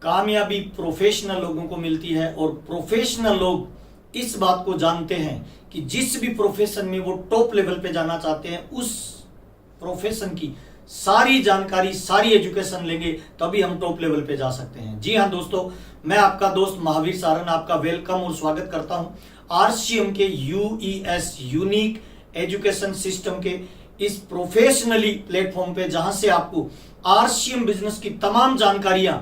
कामयाबी प्रोफेशनल लोगों को मिलती है और प्रोफेशनल लोग इस बात को जानते हैं कि जिस भी प्रोफेशन में वो टॉप लेवल पे जाना चाहते हैं उस प्रोफेशन की सारी जानकारी, सारी एजुकेशन लेंगे तभी हम टॉप लेवल पे जा सकते हैं। जी हाँ दोस्तों, मैं आपका दोस्त महावीर सारन आपका वेलकम और स्वागत करता हूं आरसीएम के यूईएस यूनिक एजुकेशन सिस्टम के इस प्रोफेशनली प्लेटफॉर्म पे, जहां से आपको आरसीएम बिजनेस की तमाम जानकारियां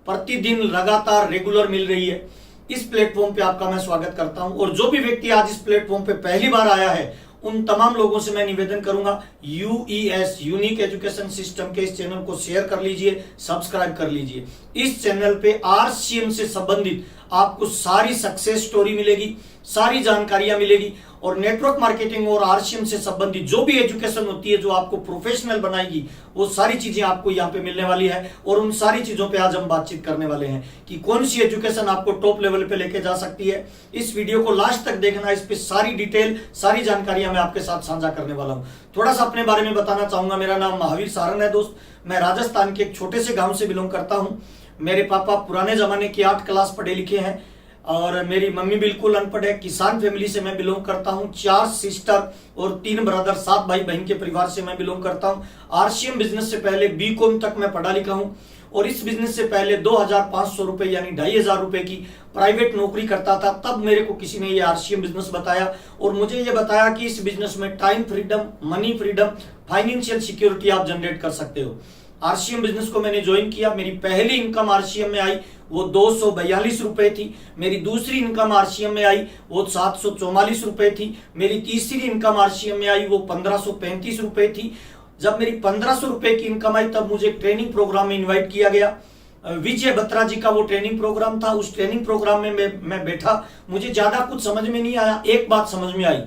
प्रतिदिन लगातार रेगुलर मिल रही है। इस प्लेटफॉर्म पे आपका मैं स्वागत करता हूं और जो भी व्यक्ति आज इस प्लेटफॉर्म पे पहली बार आया है उन तमाम लोगों से मैं निवेदन करूंगा यूईएस यूनिक एजुकेशन सिस्टम के इस चैनल को शेयर कर लीजिए, सब्सक्राइब कर लीजिए। इस चैनल पे आरसीएम से संबंधित आपको सारी सक्सेस स्टोरी मिलेगी, सारी जानकारियां मिलेगी और नेटवर्क मार्केटिंग और आरसीएम से संबंधित जो भी एजुकेशन होती है जो आपको प्रोफेशनल बनाएगी वो सारी चीजें आपको यहाँ पे मिलने वाली है। और उन सारी चीजों पे आज हम बातचीत करने वाले हैं कि कौन सी एजुकेशन आपको टॉप लेवल पे लेके जा सकती है। इस वीडियो को लास्ट तक देखना, इस पे सारी डिटेल, सारी जानकारियां मैं आपके साथ साझा करने वाला हूं। थोड़ा सा अपने बारे में बताना चाहूंगा। मेरा नाम महावीर सारन है दोस्त। मैं राजस्थान के एक छोटे से गाँव से बिलोंग करता हूँ। मेरे पापा पुराने जमाने की 8 क्लास पढ़े लिखे हैं और मेरी मम्मी बिल्कुल अनपढ़ है। किसान फैमिली से मैं बिलोंग करता हूं। 4 सिस्टर और 3 ब्रदर, 7 भाई बहन के परिवार से मैं बिलोंग करता हूं। आरसीएम बिजनेस से पहले बीकॉम तक मैं पढ़ा लिखा हूं और इस बिजनेस से पहले 2500 रुपए यानी 2500 रुपए की प्राइवेट नौकरी करता था। तब मेरे को किसी ने ये आरसीएम बिजनेस बताया और मुझे ये बताया कि इस बिजनेस में time freedom, money freedom, financial security आप जनरेट कर सकते हो। आरसीएम बिजनेस को मैंने ज्वाइन किया। मेरी पहली इनकम आरसीएम में आई वो 242 रुपए थी। मेरी दूसरी इनकम आरसीएम में आई वो 744 रुपए थी। मेरी तीसरी इनकम आरसीएम में आई वो 1535 रुपए थी। जब मेरी 1500 रुपए की इनकम आई तब मुझे ट्रेनिंग प्रोग्राम में इन्वाइट किया गया। विजय बत्रा जी का वो ट्रेनिंग प्रोग्राम था। उस ट्रेनिंग प्रोग्राम में मैं बैठा। मुझे ज्यादा कुछ समझ में नहीं आया। एक बात समझ में आई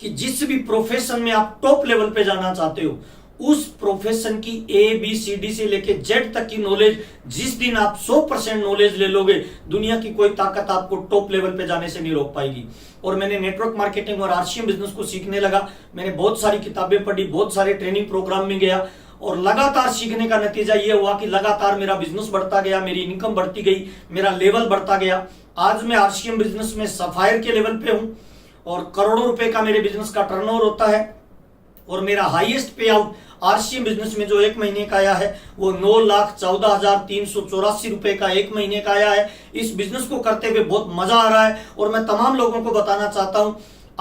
कि जिस भी प्रोफेशन में आप टॉप लेवल पे जाना चाहते हो उस प्रोफेशन की ABCD से लेके Z तक की नॉलेज, जिस दिन आप 100% नॉलेज ले लोगे दुनिया की कोई ताकत आपको टॉप लेवल पे जाने से नहीं रोक पाएगी। और मैंने नेटवर्क मार्केटिंग और आरसीएम बिजनेस को सीखने लगा। मैंने बहुत सारी किताबें पढ़ी, बहुत सारे ट्रेनिंग प्रोग्राम में गया और लगातार सीखने का नतीजा यह हुआ कि लगातार मेरा बिजनेस बढ़ता गया, मेरी इनकम बढ़ती गई, मेरा लेवल बढ़ता गया। आज मैं आरसीएम बिजनेस में सफायर के लेवल पे हूं और करोड़ों रुपए का मेरे बिजनेस का टर्नओवर होता है और मेरा हाईएस्ट पे आउट आरसीएम बिजनेस में जो 1 महीने का आया है वो 9,14,384 रुपए का 1 महीने का आया है। इस बिजनेस को करते हुए बहुत मजा आ रहा है और मैं तमाम लोगों को बताना चाहता हूं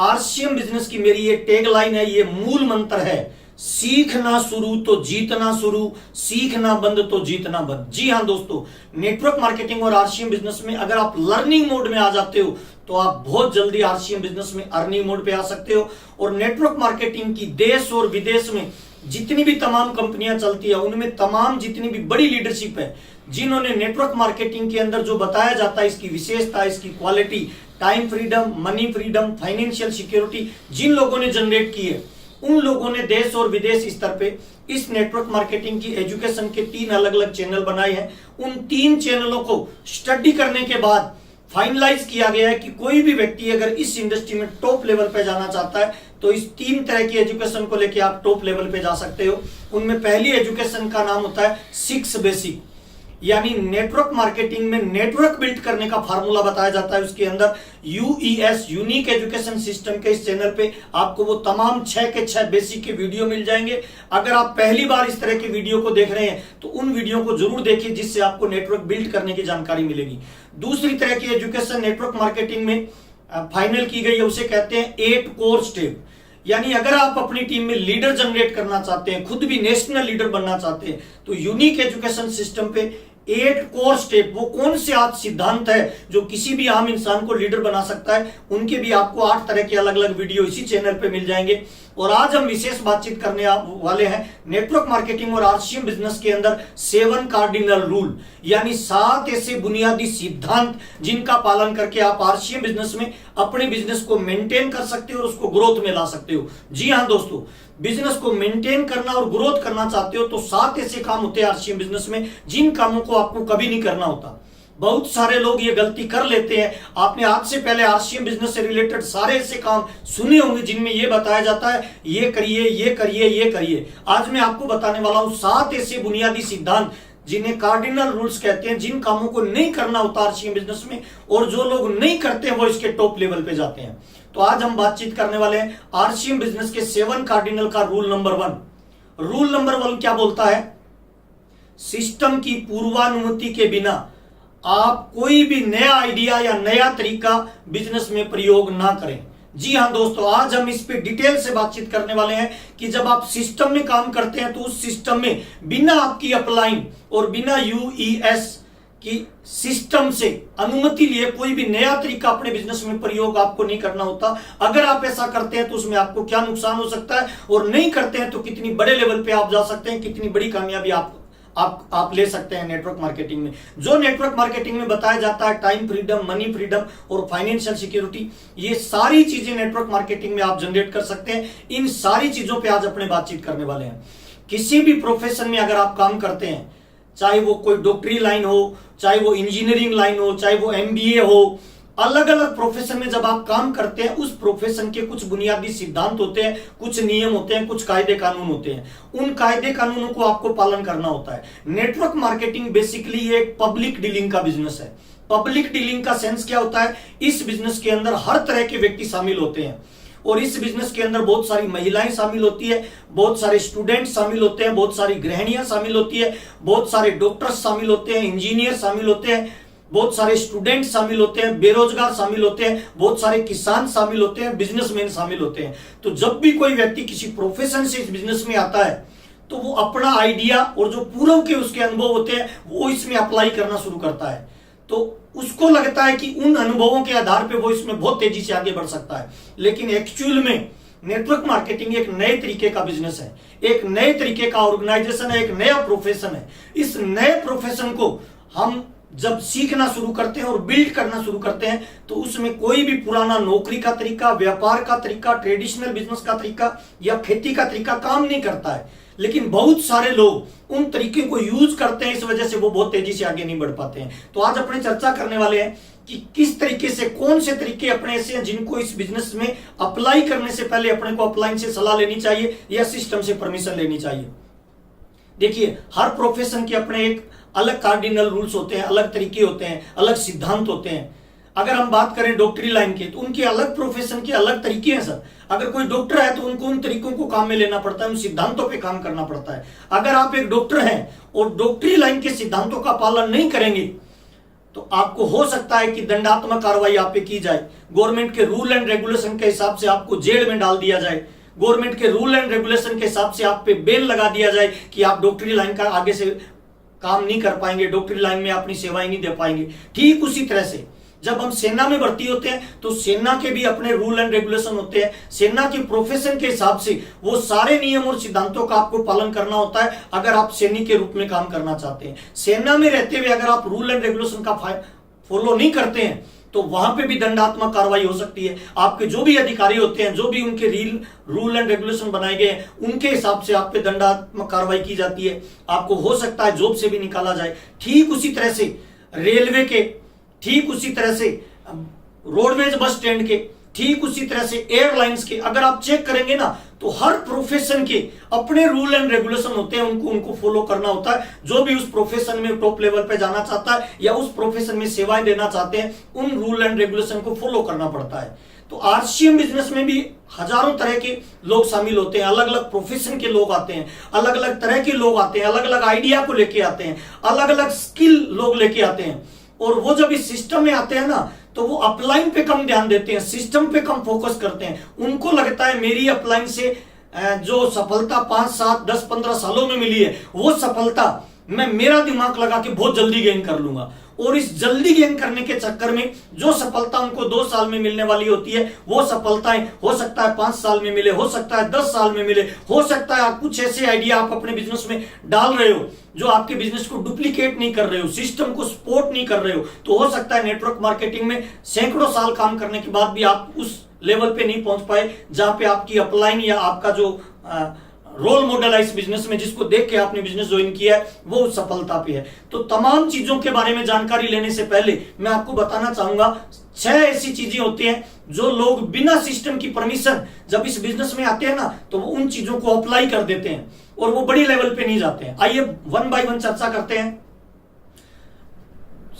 आरसीएम बिजनेस की मेरी ये टैग लाइन है, ये मूल मंत्र है, सीखना शुरू तो जीतना शुरू, सीखना बंद तो जीतना बंद। जी हाँ दोस्तों, नेटवर्क मार्केटिंग और आरसीएम बिजनेस में अगर आप लर्निंग मोड में आ जाते हो तो आप बहुत जल्दी आरसीएम बिजनेस में अर्निंग मोड पे आ सकते हो। और नेटवर्क मार्केटिंग की देश और विदेश में जितनी भी तमाम कंपनियां चलती है उनमें तमाम जितनी भी बड़ी लीडरशिप है जिन्होंने नेटवर्क मार्केटिंग के अंदर जो बताया जाता है, इसकी विशेषता, इसकी quality, time freedom, money freedom, financial security जिन लोगों ने जनरेट की है उन लोगों ने देश और विदेश स्तर पे इस नेटवर्क मार्केटिंग की एजुकेशन के 3 अलग अलग चैनल बनाए हैं। उन 3 चैनलों को स्टडी करने के बाद फाइनलाइज किया गया है कि कोई भी व्यक्ति अगर इस इंडस्ट्री में टॉप लेवल पे जाना चाहता है तो इस 3 तरह की एजुकेशन को लेके आप टॉप लेवल पे जा सकते हो। उनमें पहली एजुकेशन का नाम होता है 6 बेसिक, यानी नेटवर्क मार्केटिंग में नेटवर्क बिल्ड करने का फार्मूला बताया जाता है। उसके अंदर यूईएस यूनिक एजुकेशन सिस्टम के इस चैनल पे आपको वो तमाम 6 के 6 बेसिक के वीडियो मिल जाएंगे। अगर आप पहली बार इस तरह के वीडियो को देख रहे हैं तो उन वीडियो को जरूर देखिए जिससे आपको नेटवर्क बिल्ड करने की जानकारी मिलेगी। दूसरी तरह की एजुकेशन नेटवर्क मार्केटिंग में फाइनल की गई है, उसे कहते हैं 8 कोर स्टेप। यानी अगर आप अपनी टीम में लीडर जनरेट करना चाहते हैं, खुद भी नेशनल लीडर बनना चाहते हैं तो यूनिक एजुकेशन सिस्टम पे 8 कोर स्टेप, वो कौन से 8 सिद्धांत है जो किसी भी आम इंसान को लीडर बना सकता है, उनके भी आपको 8 तरह के अलग अलग वीडियो इसी चैनल पे मिल जाएंगे। और आज हम विशेष बातचीत करने वाले हैं नेटवर्क मार्केटिंग और आरसीएम बिजनेस के अंदर 7 कार्डिनल रूल, यानी 7 ऐसे बुनियादी सिद्धांत जिनका पालन करके आप आरसीएम बिजनेस में अपने बिजनेस को मेंटेन कर सकते हो और उसको ग्रोथ में ला सकते हो। जी हाँ दोस्तों, बिजनेस को मेंटेन करना और ग्रोथ करना चाहते हो तो 7 ऐसे काम होते हैं आरसीएम बिजनेस में जिन कामों को आपको कभी नहीं करना होता। बहुत सारे लोग ये गलती कर लेते हैं। आपने आज से पहले आरसीएम बिजनेस से रिलेटेड सारे ऐसे काम सुने होंगे जिनमें ये बताया जाता है ये करिए, ये करिए, ये करिए। आज मैं आपको बताने वाला हूं 7 ऐसे बुनियादी सिद्धांत जिन्हें कार्डिनल रूल्स कहते हैं, जिन कामों को नहीं करना होता आरसीएम बिजनेस में, और जो लोग नहीं करते हैं वो इसके टॉप लेवल पे जाते हैं। तो आज हम बातचीत करने वाले हैं आरसीएम बिजनेस के 7 कार्डिनल का रूल नंबर 1। रूल नंबर 1 क्या बोलता है? सिस्टम की पूर्वानुमति के बिना आप कोई भी नया आइडिया या नया तरीका बिजनेस में प्रयोग ना करें। जी हां दोस्तों, आज हम इस पे डिटेल से बातचीत करने वाले हैं कि जब आप सिस्टम में काम करते हैं तो उस सिस्टम में बिना आपकी अपलाइन और बिना यूईएस की सिस्टम से अनुमति लिए कोई भी नया तरीका अपने बिजनेस में प्रयोग आपको नहीं करना होता। अगर आप ऐसा करते हैं तो उसमें आपको क्या नुकसान हो सकता है, और नहीं करते हैं तो कितनी बड़े लेवल पे आप जा सकते हैं, कितनी बड़ी कामयाबी आप ले सकते हैं नेटवर्क मार्केटिंग में। जो नेटवर्क मार्केटिंग में बताया जाता है, टाइम फ्रीडम, मनी फ्रीडम और फाइनेंशियल सिक्योरिटी, ये सारी चीजें नेटवर्क मार्केटिंग में आप जनरेट कर सकते हैं। इन सारी चीजों पे आज अपने बातचीत करने वाले हैं। किसी भी प्रोफेशन में अगर आप काम करते हैं, चाहे वो कोई डॉक्टरी लाइन हो, चाहे वो इंजीनियरिंग लाइन हो, चाहे वो एमबीए हो, अलग अलग प्रोफेशन में जब आप काम करते हैं, उस प्रोफेशन के कुछ बुनियादी सिद्धांत होते हैं, कुछ नियम होते हैं, कुछ कायदे कानून होते हैं। उन कायदे कानूनों को आपको पालन करना होता है। नेटवर्क मार्केटिंग बेसिकली एक पब्लिक डीलिंग का बिजनेस है। पब्लिक डीलिंग का सेंस क्या होता है? इस बिजनेस के अंदर हर तरह के व्यक्ति शामिल होते हैं, और इस बिजनेस के अंदर बहुत सारी महिलाएं शामिल होती है, बहुत सारे स्टूडेंट शामिल होते हैं, बहुत सारी गृहिणियां शामिल होती है, बहुत सारे डॉक्टर्स शामिल होते हैं, इंजीनियर शामिल होते हैं, बहुत सारे स्टूडेंट शामिल होते हैं, बेरोजगार शामिल होते हैं, बहुत सारे किसान शामिल होते हैं, बिजनेसमैन शामिल होते हैं। तो जब भी कोई व्यक्ति किसी प्रोफेशन से इस बिजनेस में आता है तो वो अपना आइडिया और जो पूर्व के उसके अनुभव होते हैं वो इसमें अप्लाई करना शुरू करता है। तो उसको लगता है कि उन अनुभवों के आधार पर वो इसमें बहुत तेजी से आगे बढ़ सकता है, लेकिन एक्चुअल में नेटवर्क मार्केटिंग एक नए तरीके का बिजनेस है, एक नए तरीके का ऑर्गेनाइजेशन है, एक नया प्रोफेशन है। इस नए प्रोफेशन को हम जब सीखना शुरू करते हैं और बिल्ड करना शुरू करते हैं तो उसमें कोई भी पुराना नौकरी का तरीका, व्यापार का तरीका, ट्रेडिशनल बिजनेस का तरीका या खेती का तरीका काम नहीं करता है। लेकिन बहुत सारे लोग उन तरीके को यूज करते हैं, इस वजह से वो बहुत तेजी से आगे नहीं बढ़ पाते हैं। तो आज अपने चर्चा करने वाले हैं कि किस तरीके से, कौन से तरीके अपने ऐसे हैं जिनको इस बिजनेस में अप्लाई करने से पहले अपने को अपलाइन से सलाह लेनी चाहिए या सिस्टम से परमिशन लेनी चाहिए। देखिए, हर प्रोफेशन के अपने एक अलग कार्डिनल रूल्स होते हैं, अलग तरीके होते हैं, अलग सिद्धांत होते हैं। अगर हम बात करें डॉक्टरी लाइन के तो उनके अलग प्रोफेशन के अलग तरीके हैं सर। अगर कोई डॉक्टर है तो उनको उन तरीकों को काम में लेना पड़ता है, उन सिद्धांतों पे काम करना पड़ता है। अगर आप एक डॉक्टर हैं और डॉक्टरी लाइन के सिद्धांतों का पालन नहीं करेंगे तो आपको हो सकता है कि दंडात्मक कार्रवाई आप पे की जाए, गवर्नमेंट के रूल एंड रेगुलेशन के हिसाब से आपको जेल में डाल दिया जाए, गवर्नमेंट के रूल एंड रेगुलेशन के हिसाब से आप पे बेल लगा दिया जाए कि आप डॉक्टरी लाइन का आगे से काम नहीं कर पाएंगे, डॉक्टरी लाइन में अपनी सेवाएं नहीं दे पाएंगे। ठीक उसी तरह से जब हम सेना में भर्ती होते हैं तो सेना के भी अपने रूल एंड रेगुलेशन होते हैं। सेना के प्रोफेशन के हिसाब से वो सारे नियम और सिद्धांतों का आपको पालन करना होता है अगर आप सैनिक के रूप में काम करना चाहते हैं। सेना में रहते हुए अगर आप रूल एंड रेगुलेशन का फॉलो नहीं करते हैं तो वहां पे भी दंडात्मक कार्रवाई हो सकती है। आपके जो भी अधिकारी होते हैं, जो भी उनके रूल एंड रेगुलेशन बनाए गए हैं, उनके हिसाब से आप पे दंडात्मक कार्रवाई की जाती है। आपको हो सकता है जॉब से भी निकाला जाए। ठीक उसी तरह से रेलवे के, ठीक उसी तरह से रोडवेज बस स्टैंड के, ठीक उसी तरह से एयरलाइंस के अगर आप चेक करेंगे ना तो हर प्रोफेशन के अपने रूल एंड रेगुलेशन होते हैं, उनको फॉलो करना होता है। जो भी उस प्रोफेशन में टॉप लेवल पे जाना चाहता है या उस प्रोफेशन में सेवाएं देना चाहते हैं, उन रूल एंड रेगुलेशन को फॉलो करना पड़ता है। तो आरसीएम बिजनेस में भी हजारों तरह के लोग शामिल होते हैं, अलग अलग प्रोफेशन के लोग आते हैं, अलग अलग तरह के लोग आते हैं, अलग अलग आइडिया को लेके आते हैं, अलग अलग स्किल लोग लेके आते हैं। और वो जब इस सिस्टम में आते हैं ना तो वो अपलाइन पे कम ध्यान देते हैं, सिस्टम पे कम फोकस करते हैं। उनको लगता है मेरी अपलाइन से जो सफलता 5, 7, 10, 15 सालों में मिली है वो सफलता मैं मेरा दिमाग लगा के बहुत जल्दी गेन कर लूंगा। और इस जल्दी गेन करने के चक्कर में जो सफलता उनको 2 साल में मिलने वाली होती है वो सफलताएं हो सकता है 5 साल में मिले, हो सकता है 10 साल में मिले, हो सकता है आप कुछ ऐसे आइडिया आप अपने बिजनेस में डाल रहे हो जो आपके बिजनेस को डुप्लीकेट नहीं कर रहे हो, सिस्टम को सपोर्ट नहीं कर रहे हो। तो हो सकता है नेटवर्क मार्केटिंग में सैकड़ों साल काम करने के बाद भी आप उस लेवल पे नहीं पहुंच पाए जहां पे आपकी अपलाइन या आपका जो रोल मॉडल है इस बिजनेस में, जिसको देख के आपने बिजनेस ज्वाइन किया है, वो सफलता पे है। तो तमाम चीजों के बारे में जानकारी लेने से पहले मैं आपको बताना चाहूंगा 6 ऐसी चीजें होती हैं जो लोग बिना सिस्टम की परमिशन जब इस बिजनेस में आते हैं ना, तो वो उन चीजों को अप्लाई कर देते हैं और वो बड़ी लेवल पे नहीं जाते हैं। आइए वन बाय वन चर्चा करते हैं।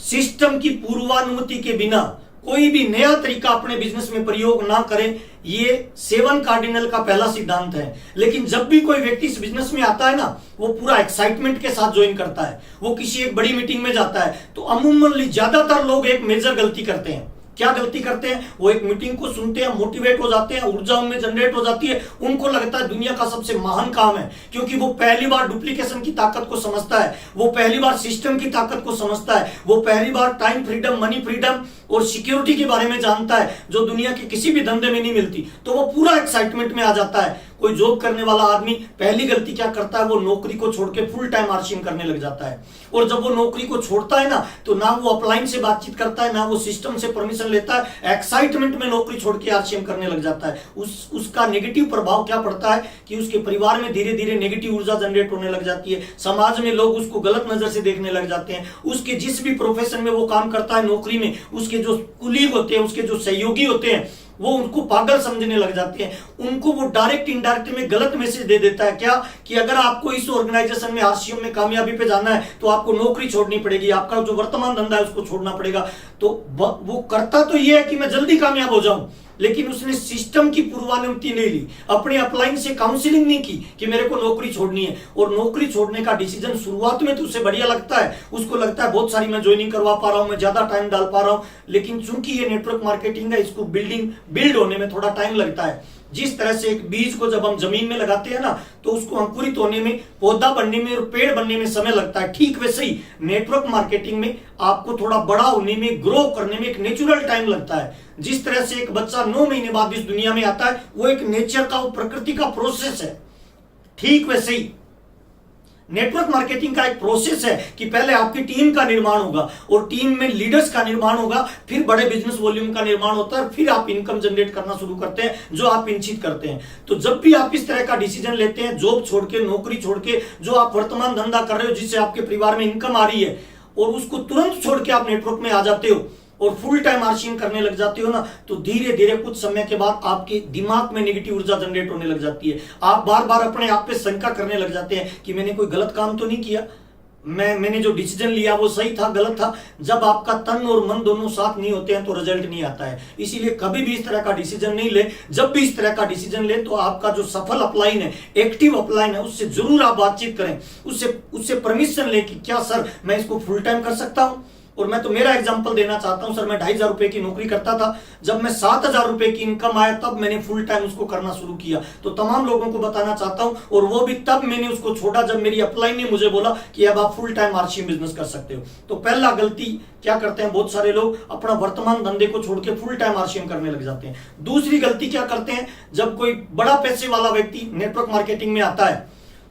सिस्टम की पूर्वानुमति के बिना कोई भी नया तरीका अपने बिजनेस में प्रयोग ना करें, ये 7 कार्डिनल का पहला सिद्धांत है। लेकिन जब भी कोई व्यक्ति इस बिजनेस में आता है ना, वो पूरा एक्साइटमेंट के साथ ज्वाइन करता है, वो किसी एक बड़ी मीटिंग में जाता है, तो अमूमन ज्यादातर लोग एक मेजर गलती करते हैं। क्या गलती करते हैं? वो एक मीटिंग को सुनते हैं, मोटिवेट हो जाते हैं, ऊर्जा उनमें जनरेट हो जाती है, उनको लगता है दुनिया का सबसे महान काम है, क्योंकि वो पहली बार डुप्लीकेशन की ताकत को समझता है, वो पहली बार सिस्टम की ताकत को समझता है, वो पहली बार टाइम फ्रीडम, मनी फ्रीडम और सिक्योरिटी के बारे में जानता है, जो दुनिया के किसी भी धंधे में नहीं मिलती। तो वो पूरा एक्साइटमेंट में आ जाता है। कोई जॉब करने वाला आदमी पहली गलती क्या करता है? वो नौकरी को छोड़ के फुल टाइम आरसीएम करने लग जाता है। और जब वो नौकरी को छोड़ता है ना, तो ना वो अपलाइन से बातचीत करता है, ना वो सिस्टम से परमिशन लेता है, एक्साइटमेंट में नौकरी छोड़ के आरसीएम करने लग जाता है। उसका नेगेटिव प्रभाव क्या पड़ता है कि उसके परिवार में धीरे धीरे नेगेटिव ऊर्जा जनरेट होने लग जाती है, समाज में लोग उसको गलत नजर से देखने लग जाते हैं। उसके जिस भी प्रोफेशन में वो काम करता है, नौकरी में, उसके जो कुलीग होते हैं, उसके जो सहयोगी होते हैं, वो उनको पागल समझने लग जाते हैं। उनको वो डायरेक्ट इनडायरेक्ट में गलत मैसेज दे देता है। क्या? कि अगर आपको इस ऑर्गेनाइजेशन में आरसीएम में कामयाबी पे जाना है तो आपको नौकरी छोड़नी पड़ेगी, आपका जो वर्तमान धंधा है उसको छोड़ना पड़ेगा। तो वो करता तो ये है कि मैं जल्दी कामयाब हो जाऊं, लेकिन उसने सिस्टम की पूर्वानुमति नहीं ली, अपने अपलाइन से काउंसलिंग नहीं की कि मेरे को नौकरी छोड़नी है। और नौकरी छोड़ने का डिसीजन शुरुआत में तो उसे बढ़िया लगता है, उसको लगता है बहुत सारी मैं ज्वाइनिंग करवा पा रहा हूं, मैं ज्यादा टाइम डाल पा रहा हूं। लेकिन चूंकि ये नेटवर्क मार्केटिंग है, इसको बिल्ड होने में थोड़ा टाइम लगता है। जिस तरह से एक बीज को जब हम जमीन में लगाते हैं ना, तो उसको अंकुरित होने में, पौधा बनने में और पेड़ बनने में समय लगता है। ठीक वैसे ही नेटवर्क मार्केटिंग में आपको थोड़ा बड़ा होने में, ग्रो करने में एक नेचुरल टाइम लगता है। जिस तरह से एक बच्चा 9 महीने बाद इस दुनिया में आता है, वो एक नेचर का, वो प्रकृति का प्रोसेस है। ठीक वैसे ही नेटवर्क मार्केटिंग का एक प्रोसेस है कि पहले आपकी टीम का निर्माण होगा और टीम में लीडर्स का निर्माण होगा, फिर बड़े बिजनेस वॉल्यूम का निर्माण होता है, फिर आप इनकम जनरेट करना शुरू करते हैं, जो आप इच्छित करते हैं। तो जब भी आप इस तरह का डिसीजन लेते हैं, जॉब छोड़ के, नौकरी छोड़ के, जो आप वर्तमान धंधा कर रहे हो, जिससे आपके परिवार में इनकम आ रही है, और उसको तुरंत छोड़ के आप नेटवर्क में आ जाते हो और फुल टाइम आरसीएम करने लग जाते हो ना, तो धीरे धीरे कुछ समय के बाद आपके दिमाग में नेगेटिव ऊर्जा जनरेट होने लग जाती है। आप बार बार अपने आप पे शंका करने लग जाते हैं कि मैंने कोई गलत काम तो नहीं किया, मैंने जो डिसीजन लिया वो सही था, गलत था। जब आपका तन और मन दोनों साथ नहीं होते हैं तो रिजल्ट नहीं आता है। इसीलिए कभी भी इस तरह का डिसीजन नहीं ले। जब भी इस तरह का डिसीजन ले तो आपका जो सफल अपलाइन है, एक्टिव अपलाइन है, उससे जरूर आप बातचीत करें, उससे परमिशन ले कि क्या सर मैं इसको फुल टाइम कर सकता हूं। और मैं तो मेरा एग्जांपल देना चाहता हूं, सर मैं 2,500 रुपए की नौकरी करता था, जब मैं 7,000 रुपए की इनकम आया तब मैंने फुल टाइम उसको करना शुरू किया। तो तमाम लोगों को बताना चाहता हूं, और वो भी तब मैंने उसको छोड़ा जब मेरी अपलाइन ने मुझे बोला कि अब आप फुल टाइम आरसीएम बिजनेस कर सकते हो। तो पहला गलती क्या करते हैं बहुत सारे लोग, अपना वर्तमान धंधे को छोड़ के फुल टाइम आरसीएम करने लग जाते हैं। दूसरी गलती क्या करते हैं, जब कोई बड़ा पैसे वाला व्यक्ति नेटवर्क मार्केटिंग में आता है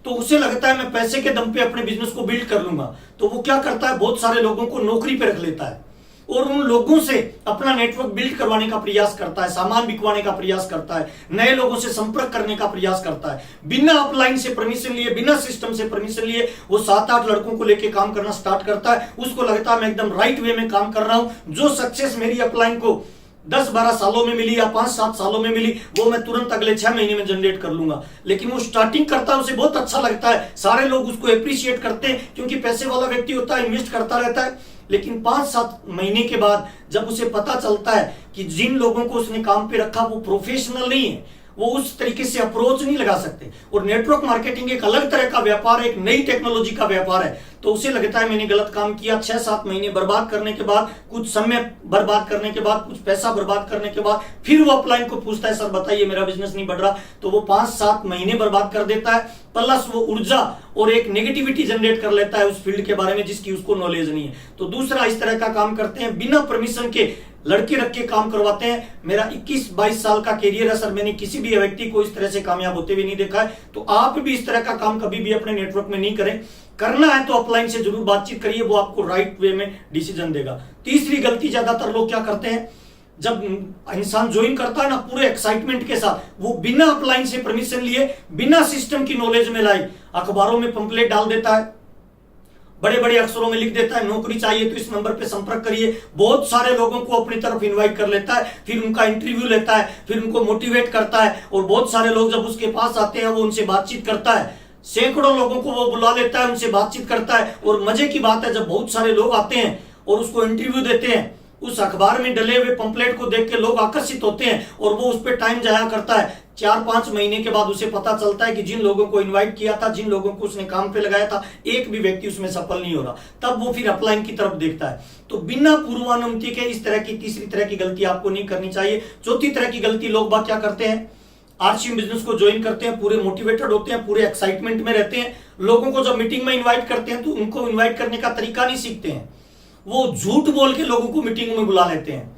तो उसे लगता है मैं पैसे के दम पे अपने बिजनेस को बिल्ड कर लूंगा, तो वो क्या करता है, बहुत सारे लोगों को नौकरी पे रख लेता है और उन लोगों से अपना नेटवर्क बिल्ड करवाने का प्रयास करता है, सामान बिकवाने का प्रयास करता है, नए लोगों से संपर्क करने का प्रयास करता है। बिना अपलाइन से परमिशन लिए, बिना सिस्टम से परमिशन लिए वो 7-8 लड़कों को लेके काम करना स्टार्ट करता है। उसको लगता है मैं एकदम राइट वे में काम कर रहा हूं, जो सक्सेस मेरी अपलाइन को 10-12 सालों में मिली या 5-7 सालों में मिली, वो मैं तुरंत अगले 6 महीने में जनरेट कर लूंगा। लेकिन वो स्टार्टिंग करता है, उसे बहुत अच्छा लगता है, सारे लोग उसको एप्रिशिएट करते हैं, क्योंकि पैसे वाला व्यक्ति होता है, इन्वेस्ट करता रहता है। लेकिन 5-7 महीने के बाद जब उसे पता चलता है कि जिन लोगों को उसने काम पे रखा वो प्रोफेशनल नहीं है, वो उस तरीके से अप्रोच नहीं लगा सकते, और नेटवर्क मार्केटिंग एक अलग तरह का व्यापार है, एक नई टेक्नोलॉजी का व्यापार है, तो उसे लगता है मैंने गलत काम किया। 6-7 महीने बर्बाद करने के बाद, कुछ समय बर्बाद करने के बाद, कुछ पैसा बर्बाद करने के बाद फिर वो अपलाइन को पूछता है सर बताइए मेरा बिजनेस नहीं बढ़ रहा, तो वो 5-7 महीने बर्बाद कर देता है, प्लस वो ऊर्जा और एक नेगेटिविटी जनरेट कर लेता है उस फील्ड के बारे में जिसकी उसको नॉलेज नहीं है। तो दूसरा, इस तरह का काम करते हैं, बिना परमिशन के लड़के रख के काम करवाते हैं। मेरा 21-22 साल का कैरियर है सर, मैंने किसी भी व्यक्ति को इस तरह से कामयाब होते हुए नहीं देखा है। तो आप भी इस तरह का काम कभी भी अपने नेटवर्क में नहीं करें। करना है तो अपलाइन से जरूर बातचीत करिए, वो आपको राइट वे में डिसीजन देगा। तीसरी गलती ज्यादातर लोग क्या करते हैं, जब इंसान ज्वाइन करता है ना पूरे एक्साइटमेंट के साथ, वो बिना अपलाइन से परमिशन लिए, बिना सिस्टम की नॉलेज में लाए, अखबारों में पंपलेट डाल देता है, बड़े बड़े अक्षरों में लिख देता है नौकरी चाहिए तो इस नंबर पे संपर्क करिए। बहुत सारे लोगों को अपनी तरफ इनवाइट कर लेता है, फिर उनका इंटरव्यू लेता है, फिर उनको मोटिवेट करता है, और बहुत सारे लोग जब उसके पास आते हैं वो उनसे बातचीत करता है। सैकड़ों लोगों को वो बुला लेता है, उनसे बातचीत करता है। और मजे की बात है, जब बहुत सारे लोग आते हैं और उसको इंटरव्यू देते हैं, उस अखबार में डले हुए पंपलेट को देख के लोग आकर्षित होते हैं और वो उस पर टाइम जाया करता है। 4-5 महीने के बाद उसे पता चलता है कि जिन लोगों को इनवाइट किया था, जिन लोगों को उसने काम पे लगाया था, एक भी व्यक्ति उसमें सफल नहीं हो रहा। तब वो फिर अपलाइन की तरफ देखता है। तो बिना पूर्वानुमति के इस तरह की तीसरी तरह की गलती आपको नहीं करनी चाहिए। चौथी तरह की गलती लोग बात क्या करते हैं, आरसीएम बिजनेस को ज्वाइन करते हैं, पूरे मोटिवेटेड होते हैं, पूरे एक्साइटमेंट में रहते हैं। लोगों को जब मीटिंग में इन्वाइट करते हैं तो उनको इन्वाइट करने का तरीका नहीं सीखते हैं। वो झूठ बोल के लोगों को मीटिंग में बुला लेते हैं,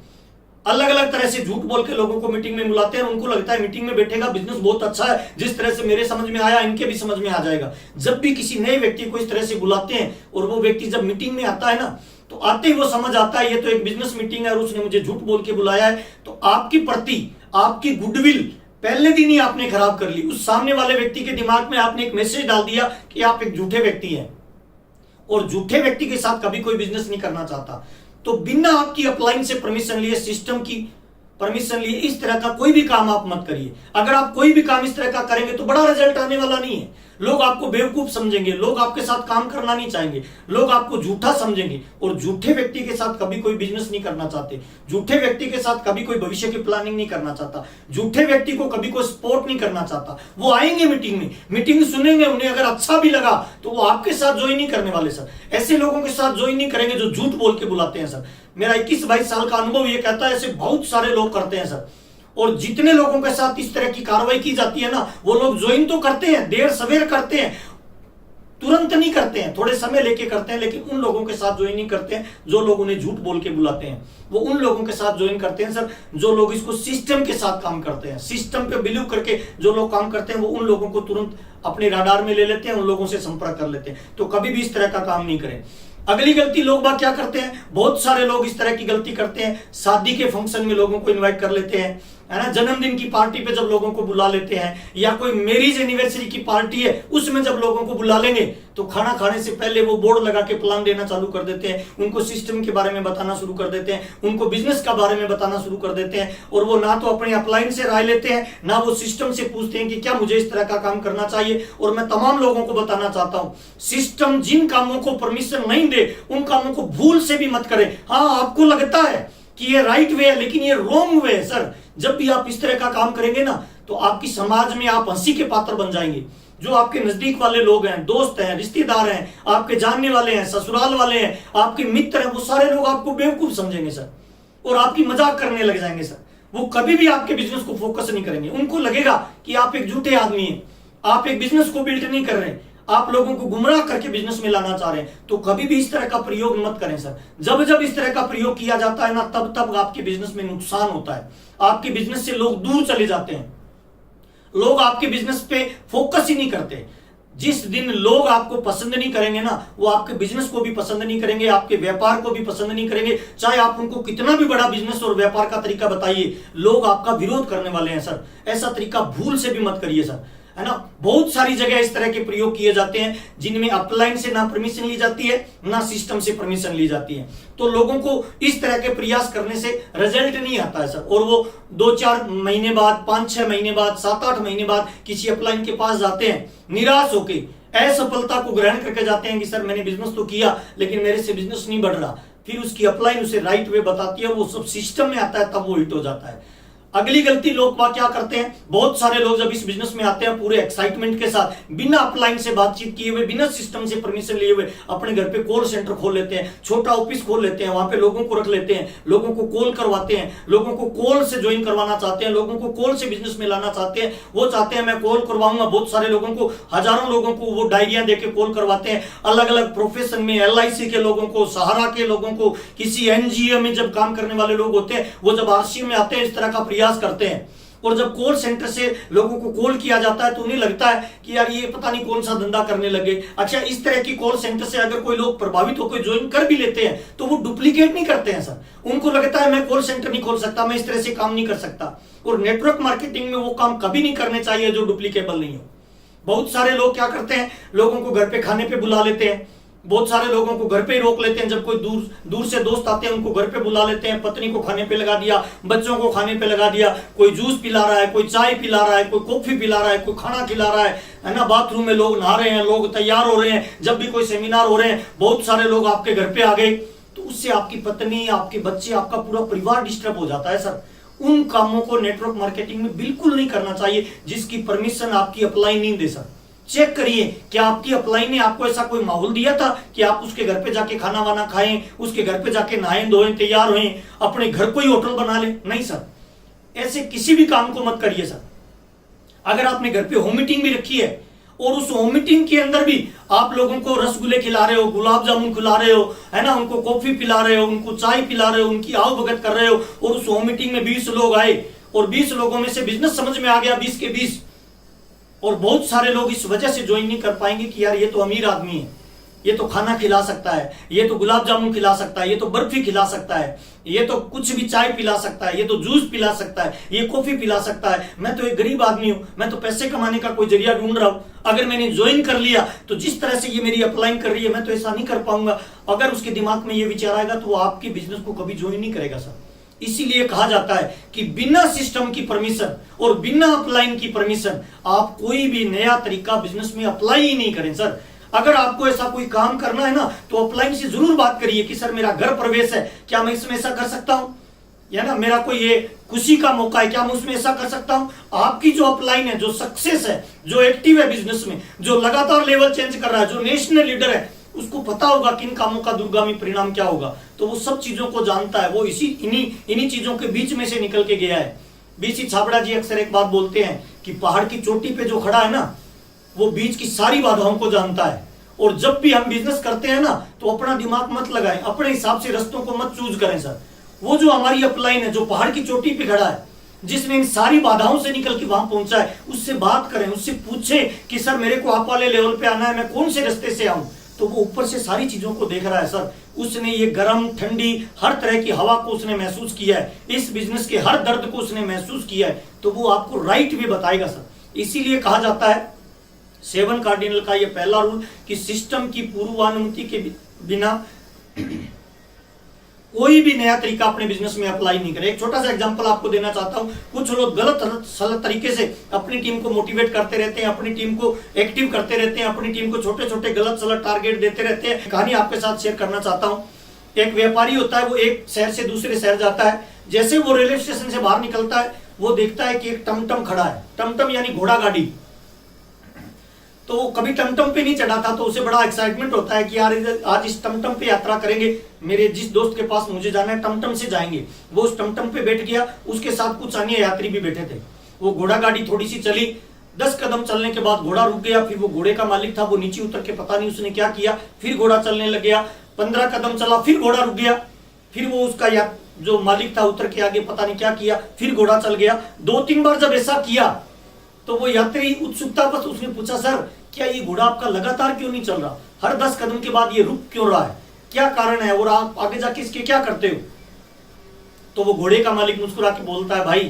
अलग अलग तरह से झूठ बोल के लोगों को मीटिंग में बुलाते हैं। उनको लगता है मीटिंग में बैठेगा, बिजनेस बहुत अच्छा है, जिस तरह से मेरे समझ में आया इनके भी समझ में आ जाएगा। जब भी किसी नए व्यक्ति को इस तरह से बुलाते हैं और वो व्यक्ति जब मीटिंग में आता है ना, तो आते ही वो समझ आता है ये तो एक बिजनेस मीटिंग है और उसने मुझे झूठ बोल के बुलाया है। तो आपकी प्रति आपकी गुडविल पहले दिन ही आपने खराब कर ली। उस सामने वाले व्यक्ति के दिमाग में आपने एक मैसेज डाल दिया कि आप एक झूठे व्यक्ति हैं, और झूठे व्यक्ति के साथ कभी कोई बिजनेस नहीं करना चाहता। तो बिना आपकी अपलाइन से परमिशन लिए, सिस्टम की परमिशन लिए, इस तरह का कोई भी काम आप मत करिए। अगर आप कोई भी काम इस तरह का करेंगे तो बड़ा रिजल्ट आने वाला नहीं है। लोग आपको बेवकूफ समझेंगे, लोग आपके साथ काम करना नहीं चाहेंगे, लोग आपको झूठा समझेंगे। और झूठे व्यक्ति के साथ कभी कोई बिजनेस नहीं करना चाहते, झूठे व्यक्ति के साथ कभी कोई भविष्य की प्लानिंग नहीं करना चाहता, झूठे व्यक्ति को कभी कोई सपोर्ट नहीं करना चाहता। वो आएंगे मीटिंग में, मीटिंग सुनेंगे, उन्हें अगर अच्छा भी लगा तो वो आपके साथ ज्वाइन नहीं करने वाले सर। ऐसे लोगों के साथ ज्वाइन नहीं करेंगे जो झूठ बोल के बुलाते हैं सर। मेरा 21-22 साल का अनुभव ये कहता है ऐसे बहुत सारे लोग करते हैं सर। और जितने लोगों के साथ इस तरह की कार्रवाई की जाती है ना, वो लोग ज्वाइन तो करते हैं, देर सवेर करते हैं, तुरंत नहीं करते हैं, थोड़े समय लेके करते हैं, लेकिन उन लोगों के साथ ज्वाइन नहीं करते हैं जो लोग उन्हें झूठ बोल के बुलाते हैं। वो उन लोगों के साथ ज्वाइन करते हैं सर जो लोग इसको सिस्टम के साथ काम करते हैं। सिस्टम पे बिलीव करके जो लोग काम करते हैं वो उन लोगों को तुरंत अपने राडार में ले लेते हैं, उन लोगों से संपर्क कर लेते हैं। तो कभी भी इस तरह का काम नहीं करें। अगली गलती लोग बात क्या करते हैं, बहुत सारे लोग इस तरह की गलती करते हैं, शादी के फंक्शन में लोगों को इनवाइट कर लेते हैं, है ना, जन्मदिन की पार्टी पे जब लोगों को बुला लेते हैं, या कोई मैरिज एनिवर्सरी की पार्टी है उसमें जब लोगों को बुला लेंगे तो खाना खाने से पहले वो बोर्ड लगा के प्लान देना चालू कर देते हैं, उनको सिस्टम के बारे में बताना शुरू कर देते हैं, उनको बिजनेस का बारे में बताना शुरू कर देते हैं। और वो ना तो अपने अपलाइन से राय लेते हैं, ना वो सिस्टम से पूछते हैं कि क्या मुझे इस तरह का काम करना चाहिए। और मैं तमाम लोगों को बताना चाहता हूं, सिस्टम जिन कामों को परमिशन नहीं दे उन कामों को भूल से भी मत करें। हाँ, आपको लगता है कि ये राइट वे है, लेकिन ये रॉन्ग वे है सर। जब भी आप इस तरह का काम करेंगे ना, तो आपकी समाज में आप हंसी के पात्र बन जाएंगे। जो आपके नजदीक वाले लोग हैं, दोस्त हैं, रिश्तेदार हैं, आपके जानने वाले हैं, ससुराल वाले हैं, आपके मित्र हैं, वो सारे लोग आपको बेवकूफ समझेंगे सर, और आपकी मजाक करने लग जाएंगे सर। वो कभी भी आपके बिजनेस को फोकस नहीं करेंगे। उनको लगेगा कि आप एक झूठे आदमी हैं, आप एक बिजनेस को बिल्ड नहीं कर रहे, आप लोगों को गुमराह करके बिजनेस में लाना चाह रहे हैं। तो कभी भी इस तरह का प्रयोग मत करें सर। जब जब इस तरह का प्रयोग किया जाता है ना, तब तब आपके बिजनेस में नुकसान होता है, आपके बिजनेस से लोग दूर चले जाते हैं, लोग आपके बिजनेस पे फोकस ही नहीं करते। जिस दिन लोग आपको पसंद नहीं करेंगे ना, वो आपके बिजनेस को भी पसंद नहीं करेंगे, आपके व्यापार को भी पसंद नहीं करेंगे। चाहे आप उनको कितना भी बड़ा बिजनेस और व्यापार का तरीका बताइए, लोग आपका विरोध करने वाले हैं सर। ऐसा तरीका भूल से भी मत करिए सर, है ना। बहुत सारी जगह इस तरह के प्रयोग किए जाते हैं जिनमें अपलाइन से ना परमिशन ली जाती है, ना सिस्टम से परमिशन ली जाती है। तो लोगों को इस तरह के प्रयास करने से रिजल्ट नहीं आता है सर। और वो 2-4 महीने बाद, 5-6 महीने बाद, 7-8 महीने बाद किसी अपलाइन के पास जाते हैं, निराश होके असफलता को ग्रहण करके जाते हैं कि सर मैंने बिजनेस तो किया लेकिन मेरे से बिजनेस नहीं बढ़ रहा। फिर उसकी अपलाइन उसे राइट वे बताती है, वो सब सिस्टम में आता है, तब वो हिट हो जाता है। अगली गलती लोग क्या करते हैं, बहुत सारे लोग जब इस बिजनेस में आते हैं पूरे एक्साइटमेंट के साथ, बिना अपलाइन से बातचीत किए हुए, बिना सिस्टम से परमिशन लिए हुए अपने घर पे कॉल सेंटर खोल लेते हैं, छोटा ऑफिस खोल लेते हैं, वहां पे लोगों को रख लेते हैं, लोगों को कॉल करवाते हैं, लोगों को कॉल से ज्वाइन करवाना चाहते हैं, लोगों को कॉल से बिजनेस में लाना चाहते हैं। वो चाहते हैं मैं कॉल करवाऊंगा, बहुत सारे लोगों को, हजारों लोगों को वो डायरिया देके कॉल करवाते हैं, अलग अलग प्रोफेशन में, LIC के लोगों को, सहारा के लोगों को, किसी NGO में जब काम करने वाले लोग होते हैं, वो जब RC में आते हैं इस तरह का प्रयास करते हैं। और जब कॉल सेंटर से लोगों को कॉल किया जाता है तो उन्हें लगता है कि यार ये पता नहीं कौन सा धंधा करने लगे। अच्छा, इस तरह की कॉल सेंटर से अगर कोई लोग प्रभावित होकर ज्वाइन कर भी लेते हैं तो वो डुप्लीकेट नहीं करते हैं सर। उनको लगता है मैं कॉल सेंटर नहीं खोल सकता, मैं इस तरह से काम नहीं कर सकता। और नेटवर्क मार्केटिंग में वो काम कभी नहीं करने चाहिए जो डुप्लीकेबल नहीं हो। बहुत सारे लोग क्या करते हैं, लोगों को घर पे खाने पे बुला लेते हैं, बहुत सारे लोगों को घर पे ही रोक लेते हैं, जब कोई दूर दूर से दोस्त आते हैं उनको घर पे बुला लेते हैं, पत्नी को खाने पे लगा दिया, बच्चों को खाने पे लगा दिया, कोई जूस पिला रहा है, कोई चाय पिला रहा है, कोई कॉफी पिला रहा है, कोई खाना खिला रहा है ना। बाथरूम में लोग नहा रहे हैं, लोग तैयार हो रहे हैं, जब भी कोई सेमिनार हो रहे हैं बहुत सारे लोग आपके घर पे आ गए, तो उससे आपकी पत्नी, आपके बच्चे, आपका पूरा परिवार डिस्टर्ब हो जाता है सर। उन कामों को नेटवर्क मार्केटिंग में बिल्कुल नहीं करना चाहिए जिसकी परमिशन आपकी अपलाइन नहीं दे सर। चेक करिए क्या आपकी अपलाइन ने आपको ऐसा कोई माहौल दिया था कि आप उसके घर पे जाके खाना वाना खाएं, उसके घर पे जाके नहाएं धोएं, तैयार हों, अपने घर को ही होटल बना ले? नहीं सर, ऐसे किसी भी काम को मत करिए सर। अगर आपने घर पे होम मीटिंग भी रखी है और उस होम मीटिंग के अंदर भी आप लोगों को रसगुल्ले खिला रहे हो, गुलाब जामुन खिला रहे हो, है ना, उनको कॉफी पिला रहे हो, उनको चाय पिला रहे हो, उनकी आओ भगत कर रहे हो, और उस होम मीटिंग में 20 लोग आए और 20 लोगों में से बिजनेस समझ में आ गया 20 के 20, और बहुत सारे लोग इस वजह से ज्वाइन नहीं कर पाएंगे कि यार ये तो अमीर आदमी है, ये तो खाना खिला सकता है, ये तो गुलाब जामुन खिला सकता है, ये तो बर्फी खिला सकता है, ये तो कुछ भी चाय पिला सकता है, ये तो जूस पिला सकता है, ये कॉफी पिला सकता है, मैं तो एक गरीब आदमी हूं, मैं तो पैसे कमाने का कोई जरिया ढूंढ रहा हूं, अगर मैंने ज्वाइन कर लिया तो जिस तरह से ये मेरी अप्लाइंग कर रही है मैं तो ऐसा नहीं कर पाऊंगा। अगर उसके दिमाग में ये विचार आएगा तो वो आपके बिजनेस को कभी ज्वाइन नहीं करेगा सर। इसीलिए कहा जाता है कि बिना सिस्टम की परमिशन और बिना अपलाइन की परमिशन आप कोई भी नया तरीका बिजनेस में अप्लाई ही नहीं करें सर। अगर आपको ऐसा कोई काम करना है ना तो अपलाइन से जरूर बात करिए कि सर मेरा घर प्रवेश है, क्या मैं इसमें ऐसा कर सकता हूं, या ना मेरा कोई ये खुशी का मौका है, क्या मैं उसमें ऐसा कर सकता हूं। आपकी जो अपलाइन है, जो सक्सेस है, जो एक्टिव है बिजनेस में, जो लगातार लेवल चेंज कर रहा है, जो नेशनल लीडर है, उसको पता होगा किन कामों का दूरगामी परिणाम क्या होगा, तो वो सब चीजों को जानता है, वो इन्हीं चीजों के बीच में से निकल के गया है। बीसी छाबड़ा जी अक्सर एक बात बोलते हैं कि पहाड़ की चोटी पे जो खड़ा है ना वो बीच की सारी बाधाओं को जानता है। और जब भी हम बिजनेस करते हैं ना तो अपना दिमाग मत लगाएं, अपने हिसाब से रस्तों को मत चूज करें सर। वो जो हमारी अपलाइन है, जो पहाड़ की चोटी पे खड़ा है, जिसने इन सारी बाधाओं से निकल के वहां पहुंचा है, उससे बात करें, उससे पूछें कि सर मेरे को आप वाले लेवल पे आना है, मैं कौन से रास्ते से आऊं। तो वो ऊपर से सारी चीजों को देख रहा है सर। उसने ये गर्म ठंडी हर तरह की हवा को उसने महसूस किया है, इस बिजनेस के हर दर्द को उसने महसूस किया है, तो वो आपको राइट भी बताएगा सर। इसीलिए कहा जाता है 7 कार्डिनल का ये पहला रूल कि सिस्टम की पूर्वानुमति के बिना कोई भी नया तरीका अपने बिजनेस में अप्लाई नहीं करे। एक छोटा सा एग्जांपल आपको देना चाहता हूं। कुछ लोग गलत सलत तरीके से अपनी टीम को मोटिवेट करते रहते हैं, अपनी टीम को एक्टिव करते रहते हैं, अपनी टीम को छोटे छोटे गलत सलत टारगेट देते रहते हैं। कहानी आपके साथ शेयर करना चाहता हूं। एक व्यापारी होता है, वो एक शहर से दूसरे शहर जाता है। जैसे वो रेलवे स्टेशन से बाहर निकलता है वो देखता है कि एक टमटम खड़ा है। टमटम यानी घोड़ा गाड़ी। तो वो कभी टमटम पे नहीं चढ़ा था, तो उसे बड़ा एक्साइटमेंट होता है कि यार आज इस टमटम पे यात्रा करेंगे, मेरे जिस दोस्त के पास मुझे जाना है टमटम से जाएंगे। वो उस टमटम पे बैठ गया, उसके साथ कुछ अन्य यात्री भी बैठे थे। वो घोड़ा गाड़ी थोड़ी सी चली, 10 कदम चलने के बाद घोड़ा रुक गया। फिर वो घोड़े का मालिक था, वो नीचे उतर के पता नहीं उसने क्या किया, फिर घोड़ा चलने लग गया। 15 कदम चला, फिर घोड़ा रुक गया। फिर वो उसका जो मालिक था उतर के आगे पता नहीं क्या किया, फिर घोड़ा चल गया। 2-3 बार जब ऐसा किया तो वो यात्री उत्सुकता बस उसने पूछा, सर क्या ये घोड़ा आपका लगातार क्यों नहीं चल रहा, हर 10 कदम के बाद ये रुक क्यों रहा है, क्या कारण है और आप आगे जाके इसके क्या करते हो। तो वो घोड़े का मालिक मुस्कुरा के बोलता है, भाई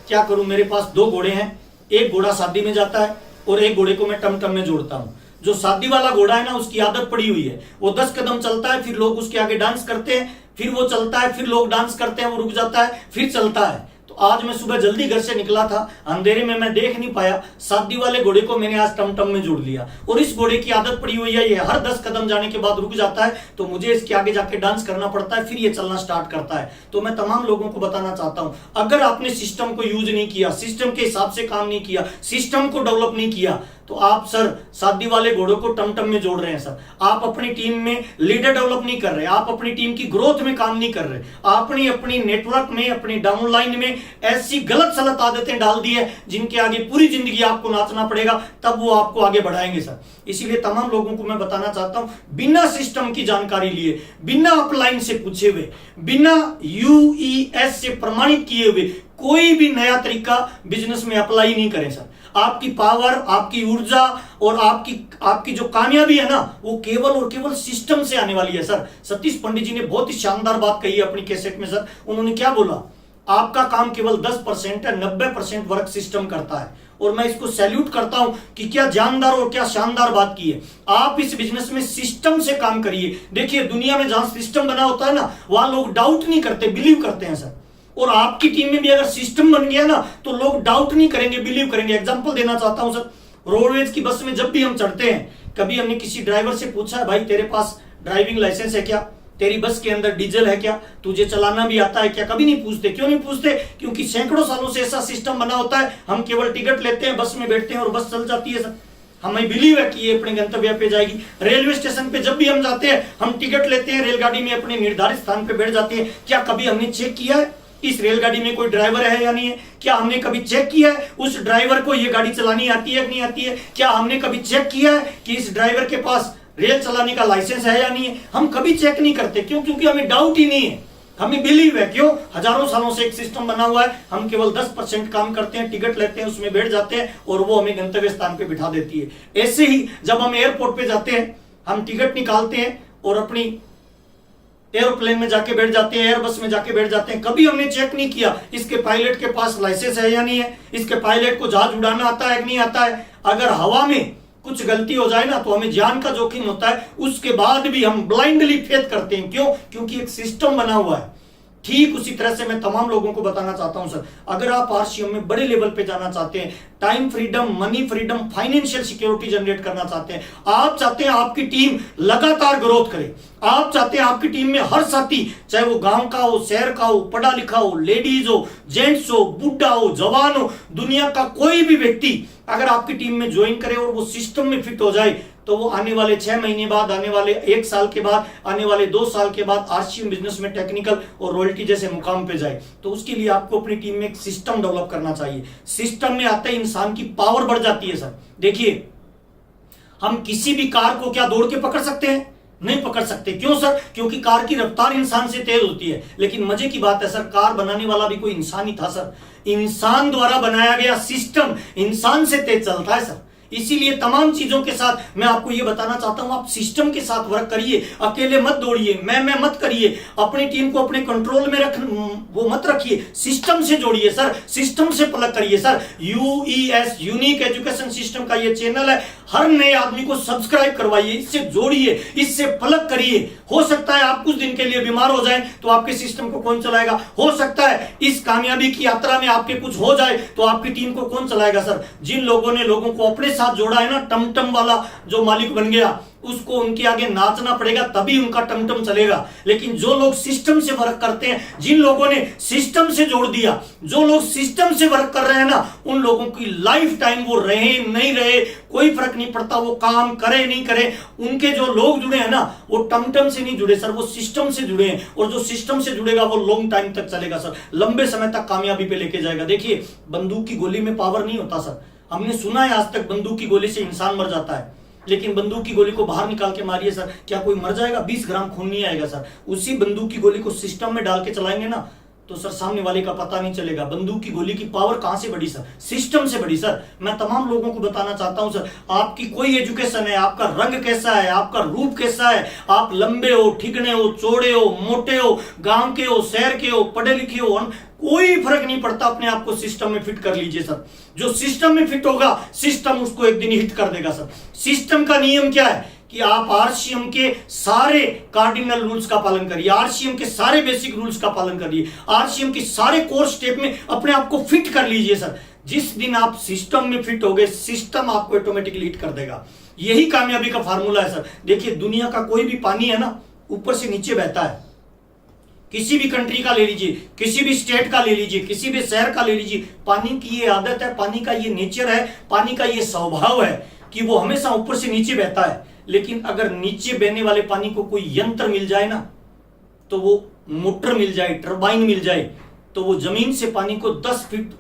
क्या करूं, मेरे पास 2 घोड़े हैं, एक घोड़ा शादी में जाता है और एक घोड़े को मैं टमटम में जोड़ता हूं। जो शादी वाला घोड़ा है ना उसकी आदत पड़ी हुई है, वो 10 कदम चलता है, फिर लोग उसके आगे डांस करते हैं, फिर वो चलता है, फिर लोग डांस करते हैं, वो रुक जाता है, फिर चलता है। आज मैं सुबह जल्दी घर से निकला था, अंधेरे में मैं देख नहीं पाया, शादी वाले घोड़े को मैंने आज टमटम में जोड़ लिया। और इस घोड़े की आदत पड़ी हुई है, ये हर 10 कदम जाने के बाद रुक जाता है, तो मुझे इसके आगे जाके डांस करना पड़ता है, फिर ये चलना स्टार्ट करता है। तो मैं तमाम लोगों को बताना चाहता हूं, अगर आपने सिस्टम को यूज नहीं किया, सिस्टम के हिसाब से काम नहीं किया, सिस्टम को डेवलप नहीं किया, तो आप सर शादी वाले घोड़ों को टमटम में जोड़ रहे हैं सर। आप अपनी टीम में लीडर डेवलप नहीं कर रहे, आप अपनी टीम की ग्रोथ में काम नहीं कर रहे, आपने अपनी नेटवर्क में, अपनी डाउनलाइन में ऐसी गलत सलत आदतें डाल दी है जिनके आगे पूरी जिंदगी आपको नाचना पड़ेगा, तब वो आपको आगे बढ़ाएंगे सर। इसीलिए तमाम लोगों को मैं बताना चाहता हूं, बिना सिस्टम की जानकारी लिए, बिना अपलाइन से पूछे हुए, बिना UES से प्रमाणित किए हुए कोई भी नया तरीका बिजनेस में अप्लाई नहीं करें सर। आपकी पावर, आपकी ऊर्जा और आपकी जो कामयाबी है ना वो केवल और केवल सिस्टम से आने वाली है सर। सतीश पंडित जी ने बहुत ही शानदार बात कही है अपनी कैसेट में सर। उन्होंने क्या बोला, आपका काम केवल 10% है, 90% वर्क सिस्टम करता है। और मैं इसको सैल्यूट करता हूं कि क्या जानदार और क्या शानदार बात की है। आप इस बिजनेस में सिस्टम से काम करिए। देखिए दुनिया में जहां सिस्टम बना होता है ना, वहां लोग डाउट नहीं करते, बिलीव करते हैं सर। और आपकी टीम में भी अगर सिस्टम बन गया ना तो लोग डाउट नहीं करेंगे, बिलीव करेंगे। एग्जांपल देना चाहता हूं सर, रोडवेज की बस में जब भी हम चढ़ते हैं, कभी हमने किसी ड्राइवर से पूछा है भाई तेरे पास ड्राइविंग लाइसेंस है क्या, तेरी बस के अंदर डीजल है क्या, तुझे चलाना भी आता है क्या? कभी नहीं पूछते। क्यों नहीं पूछते? क्योंकि सैकड़ों सालों से ऐसा सिस्टम बना होता है, हम केवल टिकट लेते हैं, बस में बैठते हैं और बस चल जाती है सर। हमें बिलीव है कि ये अपने गंतव्य पे जाएगी। रेलवे स्टेशन पे जब भी हम जाते हैं, हम टिकट लेते हैं, रेलगाड़ी में अपने निर्धारित स्थान पे बैठ जाते हैं। क्या कभी हमने चेक किया है इस रेलगाड़ी में कोई ड्राइवर है या नहीं है? क्या हमने कभी चेक किया है उस ड्राइवर को ये गाड़ी चलानी आती है कि नहीं आती है? क्या हमने कभी चेक किया है कि इस ड्राइवर के पास रेल चलाने का लाइसेंस है या नहीं है? हम कभी चेक नहीं करते। क्यों? क्योंकि हमें डाउट ही नहीं है, हमें बिलीव है। क्यों? हजारों सालों से एक सिस्टम बना हुआ है, हम केवल 10% काम करते हैं, टिकट लेते हैं, उसमें बैठ जाते हैं और वो हमें गंतव्य स्थान पे बिठा देती है। ऐसे ही जब हम एयरपोर्ट पे जाते हैं, हम टिकट निकालते हैं और अपनी एरोप्लेन में जाके बैठ जाते हैं, एयर बस में जाके बैठ जाते हैं। कभी हमने चेक नहीं किया इसके पायलट के पास लाइसेंस है या नहीं है, इसके पायलट को जहाज उड़ाना आता है कि नहीं आता है। अगर हवा में कुछ गलती हो जाए ना तो हमें जान का जोखिम होता है, उसके बाद भी हम ब्लाइंडली फेथ करते हैं। क्यों? क्योंकि एक सिस्टम बना हुआ है। ठीक उसी तरह से मैं तमाम लोगों को बताना चाहता हूं सर, अगर आप आरसीएम में बड़े लेवल पे जाना चाहते हैं, time freedom, money freedom, financial security generate करना चाहते हैं, आप चाहते हैं आपकी टीम लगातार ग्रोथ करे, आप चाहते हैं आपकी टीम में हर साथी, चाहे वो गांव का हो, शहर का हो, पढ़ा लिखा हो, लेडीज हो, जेंट्स हो, बुढ़ा हो, जवान हो, दुनिया का कोई भी व्यक्ति अगर आपकी टीम में ज्वाइन करे और वो सिस्टम में फिट हो जाए, तो वो आने वाले 6 महीने बाद, आने वाले 1 साल के बाद, आने वाले 2 साल के बाद आरसीएम बिजनेस में टेक्निकल और रॉयल्टी जैसे मुकाम पे जाए। तो उसके लिए आपको अपनी टीम में एक सिस्टम डेवलप करना चाहिए। सिस्टम में आते ही इंसान की पावर बढ़ जाती है सर। देखिए हम किसी भी कार को क्या दौड़ के पकड़ सकते हैं? नहीं पकड़ सकते। क्यों सर? क्योंकि कार की रफ्तार इंसान से तेज होती है। लेकिन मजे की बात है सर, कार बनाने वाला भी कोई इंसान ही था सर। इंसान द्वारा बनाया गया सिस्टम इंसान से तेज चलता है सर। इसीलिए तमाम चीजों के साथ मैं आपको यह बताना चाहता हूं, आप सिस्टम के साथ वर्क करिए, अकेले मत दौड़िए, मैं मत करिए, अपनी टीम को अपने कंट्रोल में वो मत रखिए, सिस्टम से जोड़िए सर, सिस्टम से प्लग करिए सर। यूईएस यूनिक एजुकेशन सिस्टम का ये चैनल है, हर नए आदमी को सब्सक्राइब करवाइए, इससे जोड़िए, इससे प्लग करिए। हो सकता है आप कुछ दिन के लिए बीमार हो जाएं तो आपके सिस्टम को कौन चलाएगा? हो सकता है इस कामयाबी की यात्रा में आपके कुछ हो जाए तो आपकी टीम को कौन चलाएगा सर? जिन लोगों ने लोगों को अपने साथ जोड़ा है ना, टमटम वाला जो मालिक बन गया, उसको उनके आगे नाचना पड़ेगा तभी उनका टमटम चलेगा। लेकिन जो लोग सिस्टम से वर्क करते हैं, जिन लोगों ने सिस्टम से जोड़ दिया, जो लोग सिस्टम से वर्क कर रहे हैं ना, उन लोगों की लाइफ टाइम वो रहे नहीं रहे कोई फर्क नहीं पड़ता, वो काम करे नहीं करे, उनके जो लोग जुड़े हैं ना वो टमटम से नहीं जुड़े सर, वो सिस्टम से जुड़े हैं। और जो सिस्टम से जुड़ेगा वो लॉन्ग टाइम तक चलेगा सर, लंबे समय तक कामयाबी पे लेके जाएगा। देखिए बंदूक की गोली में पावर नहीं होता सर, हमने सुना है आज तक बंदूक की गोली से इंसान मर जाता है, लेकिन बंदूक की गोली को बाहर निकाल के मारिए सर, क्या कोई मर जाएगा? 20 ग्राम खून नहीं आएगा सर। उसी बंदूक की गोली को सिस्टम में डाल के चलाएंगे ना तो सर सामने वाले का पता नहीं चलेगा। बंदूक की गोली की पावर कहां से बढ़ी सर? सिस्टम से बढ़ी सर। मैं तमाम लोगों को बताना चाहता हूं सर, आपकी कोई एजुकेशन है, आपका रंग कैसा है, आपका रूप कैसा है, आप लंबे हो, ठिगने हो, चौड़े हो, मोटे हो, गांव के हो, शहर के हो, पढ़े लिखे हो, कोई फर्क नहीं पड़ता, अपने आप को सिस्टम में फिट कर लीजिए सर। जो सिस्टम में फिट होगा, सिस्टम उसको एक दिन हिट कर देगा सर। सिस्टम का नियम क्या है कि आप आरसीएम के सारे कार्डिनल रूल्स का पालन करिए, आरसीएम के सारे बेसिक रूल्स का पालन करिए, आरसीएम के सारे कोर्स स्टेप में अपने आप को फिट कर लीजिए सर। जिस दिन आप सिस्टम में फिट हो गए, सिस्टम आपको ऑटोमेटिकली हिट कर देगा। यही कामयाबी का फार्मूला है सर। देखिए दुनिया का कोई भी पानी है ना, ऊपर से नीचे बहता है। किसी भी कंट्री का ले लीजिए, किसी भी स्टेट का ले लीजिए, किसी भी शहर का ले लीजिए, पानी की ये आदत है, पानी का ये नेचर है, पानी का ये स्वभाव है कि वो हमेशा ऊपर से नीचे बहता है। लेकिन अगर नीचे बहने वाले पानी को कोई यंत्र मिल जाए ना, तो वो मोटर मिल जाए, टरबाइन मिल जाए, तो वो जमीन से पानी को 10 फीट,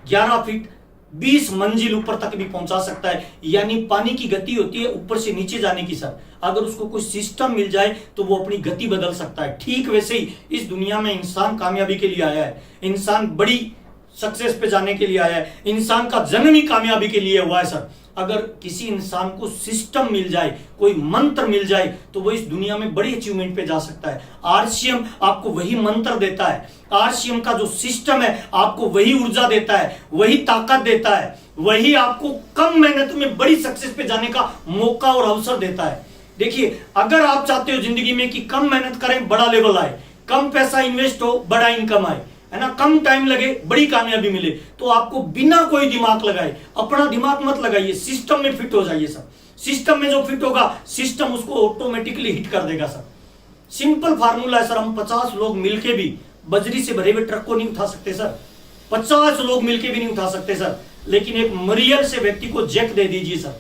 11 फीट, 20 मंजिल ऊपर तक भी पहुंचा सकता है। यानी पानी की गति होती है ऊपर से नीचे जाने की सर। अगर उसको कोई सिस्टम मिल जाए तो वो अपनी गति बदल सकता है। ठीक वैसे ही इस दुनिया में इंसान कामयाबी के लिए आया है, इंसान बड़ी सक्सेस पे जाने के लिए आया है, इंसान का जन्म ही कामयाबी के लिए हुआ है सर। अगर किसी इंसान को सिस्टम मिल जाए, कोई मंत्र मिल जाए, तो वो इस दुनिया में बड़ी अचीवमेंट पे जा सकता है। आरसीएम आपको वही मंत्र देता है, आरसीएम का जो सिस्टम है आपको वही ऊर्जा देता है, वही ताकत देता है। वही आपको कम मेहनत में बड़ी सक्सेस पे जाने का मौका और अवसर देता है। देखिए, अगर आप चाहते हो जिंदगी में कि कम मेहनत करें, बड़ा लेवल आए, कम पैसा इन्वेस्ट हो, बड़ा इनकम आए, है ना, कम टाइम लगे, बड़ी कामयाबी मिले, तो आपको बिना कोई दिमाग लगाए, अपना दिमाग मत लगाइए, सिस्टम में फिट हो जाइए सर। सिस्टम में जो फिट होगा, सिस्टम उसको ऑटोमेटिकली हिट कर देगा सर। सिंपल फार्मूला है सर। हम 50 लोग मिलके भी बजरी से भरे हुए ट्रक को नहीं उठा सकते सर। 50 लोग मिलके भी नहीं उठा सकते सर। लेकिन एक मरियल से व्यक्ति को जैक दे दीजिए सर।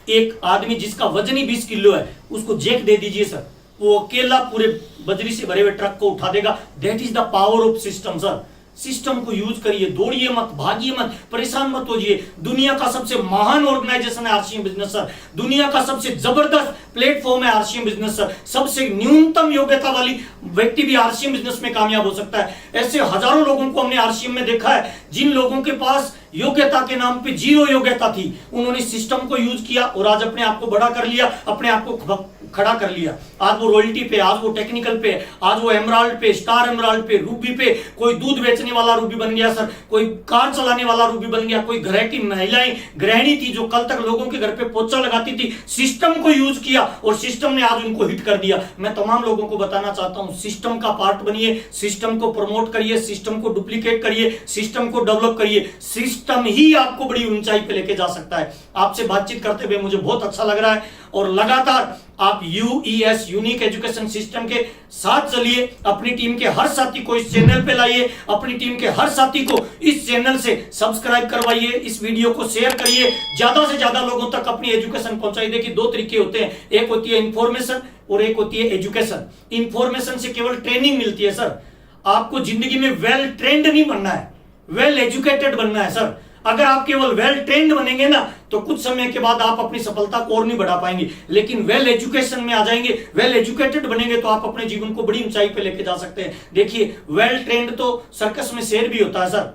एक आदमी जिसका वजन ही 20 किलो है, उसको जैक दे दीजिए सर, वो अकेला पूरे बजरी से भरे हुए ट्रक को उठा देगा। That is the power of system sir. System को यूज करिए, दौड़िए मत, भागिए मत, परेशान मत होइए। दुनिया का सबसे महान ऑर्गेनाइजेशन है आरसीएम बिजनेस सर। दुनिया का सबसे जबरदस्त प्लेटफॉर्म है आरसीएम बिजनेस सर। सबसे न्यूनतम योग्यता वाली व्यक्ति भी आरसीएम बिजनेस में कामयाब हो सकता है। ऐसे हजारों लोगों को हमने आरसीएम में देखा है, जिन लोगों के पास योग्यता के नाम पे जीरो योग्यता थी, उन्होंने सिस्टम को यूज किया और आज अपने आप को बड़ा कर लिया, अपने आप को खड़ा कर लिया। आज वो रॉयल्टी पे, आज वो टेक्निकल पे, आज वो एमराल्ड पे, स्टार एमराल्ड पे, रूबी पे, कोई दूध बेचने वाला रूबी बन गया सर, कोई कार चलाने वाला रूबी बन गया, कोई घर की महिलाएं गृहिणी थी जो कल तक लोगों के घर पे पोछा लगाती थी, सिस्टम को यूज किया और सिस्टम ने आज उनको हिट कर दिया। मैं तमाम लोगों को बताना चाहता हूं, सिस्टम का पार्ट बनिए, सिस्टम को प्रमोट करिए, सिस्टम को डुप्लीकेट करिए, सिस्टम को डेवलप करिए। सिस्टम ही आपको बड़ी ऊंचाई पे लेके जा सकता है। आपसे बातचीत करते हुए मुझे बहुत अच्छा लग रहा है और लगातार आप यूईएस यूनिक एजुकेशन सिस्टम के साथ चलिए। अपनी टीम के हर साथी को इस चैनल पे लाइए, अपनी टीम के हर साथी को इस चैनल से सब्सक्राइब करवाइए, इस वीडियो को शेयर करिए, ज्यादा से ज्यादा लोगों तक अपनी एजुकेशन पहुंचाइए। देखिए, दो तरीके होते हैं, एक होती है इंफॉर्मेशन और एक होती है एजुकेशन। इंफॉर्मेशन से केवल ट्रेनिंग मिलती है सर। आपको जिंदगी में वेल ट्रेंड नहीं बनना है, वेल एजुकेटेड बनना है सर। अगर आप केवल वेल ट्रेंड बनेंगे ना, तो कुछ समय के बाद आप अपनी सफलता को और नहीं बढ़ा पाएंगे। लेकिन वेल एजुकेशन में आ जाएंगे, वेल एजुकेटेड बनेंगे, तो आप अपने जीवन को बड़ी ऊंचाई पे लेके जा सकते हैं। देखिए, वेल ट्रेंड तो सर्कस में शेर भी होता है सर।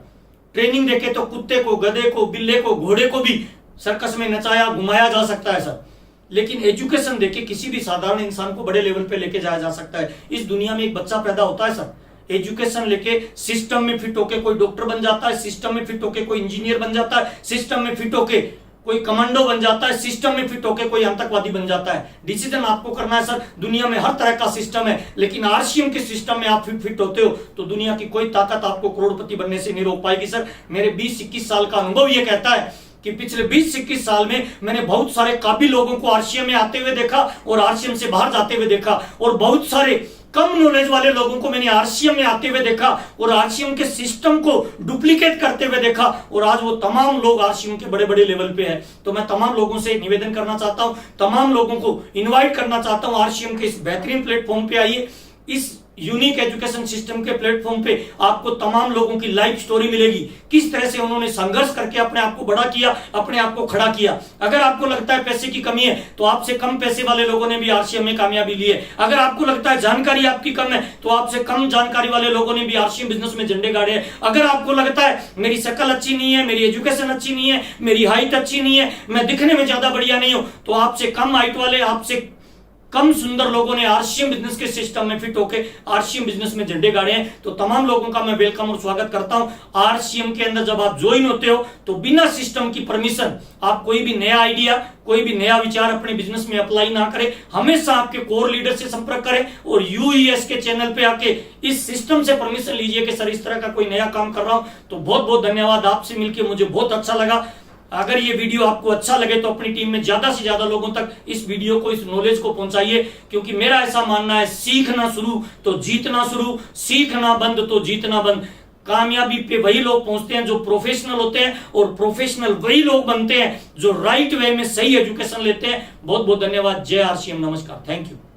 ट्रेनिंग देके तो कुत्ते को, गधे को, बिल्ले को, घोड़े को भी सर्कस में नचाया, घुमाया जा सकता है सर। लेकिन एजुकेशन देके किसी भी साधारण इंसान को बड़े लेवल पे लेके जाया जा सकता है। इस दुनिया में एक बच्चा पैदा होता है सर, एजुकेशन लेके सिस्टम में फिट होके कोई डॉक्टर बन जाता है, सिस्टम में फिट होके कोई इंजीनियर बन जाता है, सिस्टम में फिट होके कोई कमांडो बन जाता है, सिस्टम में फिट होके कोई आतंकवादी बन जाता है। डिसीजन आपको करना है सर। दुनिया में हर तरह का सिस्टम है, लेकिन आरसीएम के सिस्टम में आप फिट होते हो तो दुनिया की कोई ताकत आपको करोड़पति बनने से नहीं रोक पाएगी सर। मेरे 20-21 साल का अनुभव यह कहता है कि पिछले 20-21 साल में मैंने बहुत सारे काबिल लोगों को आरसीएम में आते हुए देखा और आरसीएम से बाहर जाते हुए देखा, और बहुत सारे कम नॉलेज वाले लोगों को मैंने आरसीएम में आते हुए देखा और आरसीएम के सिस्टम को डुप्लीकेट करते हुए देखा, और आज वो तमाम लोग आरसीएम के बड़े बड़े लेवल पे हैं। तो मैं तमाम लोगों से निवेदन करना चाहता हूं, तमाम लोगों को इनवाइट करना चाहता हूं, आरसीएम के इस बेहतरीन प्लेटफॉर्म पे आइए। इस यूनिक एजुकेशन सिस्टम के प्लेटफॉर्म पे आपको तमाम लोगों की लाइफ स्टोरी मिलेगी, किस तरह से उन्होंने संघर्ष करके अपने आप को बड़ा किया, अपने आप को खड़ा किया। अगर आपको लगता है पैसे की कमी है, तो आपसे कम पैसे वाले लोगों ने भी आरसीएम में कामयाबी ली है। अगर आपको लगता है जानकारी आपकी कम है, तो आपसे कम जानकारी वाले लोगों ने भी आरसीएम बिजनेस में झंडे गाड़े हैं। अगर आपको लगता है मेरी शक्ल अच्छी नहीं है, मेरी एजुकेशन अच्छी नहीं है, मेरी हाइट अच्छी नहीं है, मैं दिखने में ज्यादा बढ़िया नहीं हूं, तो आपसे कम हाइट वाले, आपसे कम सुंदर लोगों ने आरसीएम बिजनेस के सिस्टम में फिट होकर आरसीएम बिजनेस में झंडे गाड़े हैं। तो तमाम लोगों का मैं वेलकम और स्वागत करता हूं। आरसीएम के अंदर जब आप ज्वाइन होते हो, तो बिना सिस्टम की परमिशन आप कोई भी नया आइडिया, कोई भी नया विचार अपने बिजनेस में अप्लाई ना करें। हमेशा आपके कोर लीडर से संपर्क करें और यूईएस के चैनल पे आके इस सिस्टम से परमिशन लीजिए कि सर इस तरह का कोई नया काम कर रहा हूं। तो बहुत बहुत धन्यवाद, आपसे मिलकर मुझे बहुत अच्छा लगा। अगर ये वीडियो आपको अच्छा लगे तो अपनी टीम में ज्यादा से ज्यादा लोगों तक इस वीडियो को, इस नॉलेज को पहुंचाइए, क्योंकि मेरा ऐसा मानना है, सीखना शुरू तो जीतना शुरू, सीखना बंद तो जीतना बंद। कामयाबी पे वही लोग पहुंचते हैं जो प्रोफेशनल होते हैं, और प्रोफेशनल वही लोग बनते हैं जो राइट वे में सही एजुकेशन लेते हैं। बहुत बहुत धन्यवाद। जय आरसीएम, नमस्कार, थैंक यू।